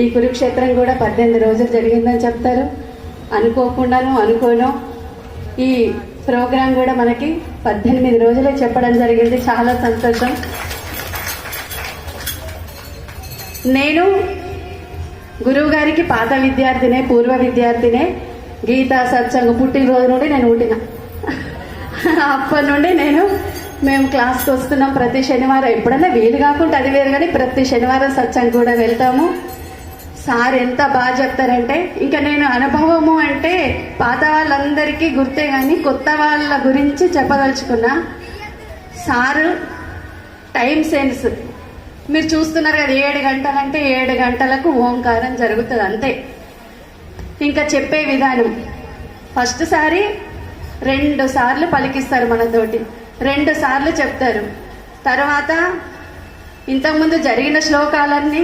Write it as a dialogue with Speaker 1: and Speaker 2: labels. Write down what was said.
Speaker 1: ఈ కురుక్షేత్రం కూడా 18 రోజులు జరిగిందని చెప్తారు. అనుకోకుండాను అనుకోను ఈ ప్రోగ్రాం కూడా మనకి 18 రోజులే చెప్పడం జరిగింది. చాలా సంతోషం. నేను గురువు గారికి పాత విద్యార్థినే, పూర్వ విద్యార్థినే. గీతా సత్సంగ పుట్టినరోజు నుండి నేను పుట్టిన అప్పటి నుండి మేము క్లాస్కి వస్తున్నాం ప్రతి శనివారం. ఎప్పుడన్నా వీలు కాకుండా అది వేరు, కానీ ప్రతి శనివారం సత్సంగ కూడా వెళ్తాము. సార్ ఎంత బాగా చెప్తారంటే, ఇంకా నేను అనుభవము అంటే పాత వాళ్ళందరికీ గుర్తే, కానీ కొత్త వాళ్ళ గురించి చెప్పదలుచుకున్నా. సారు టైం సెన్స్ మీరు చూస్తున్నారు కదా, 7 గంటలంటే 7 గంటలకు ఓంకారం జరుగుతుంది అంతే. ఇంకా చెప్పే విధానం ఫస్ట్ సారి 2 సార్లు పలికిస్తారు మనతోటి, 2 సార్లు చెప్తారు. తర్వాత ఇంతకుముందు జరిగిన శ్లోకాలన్నీ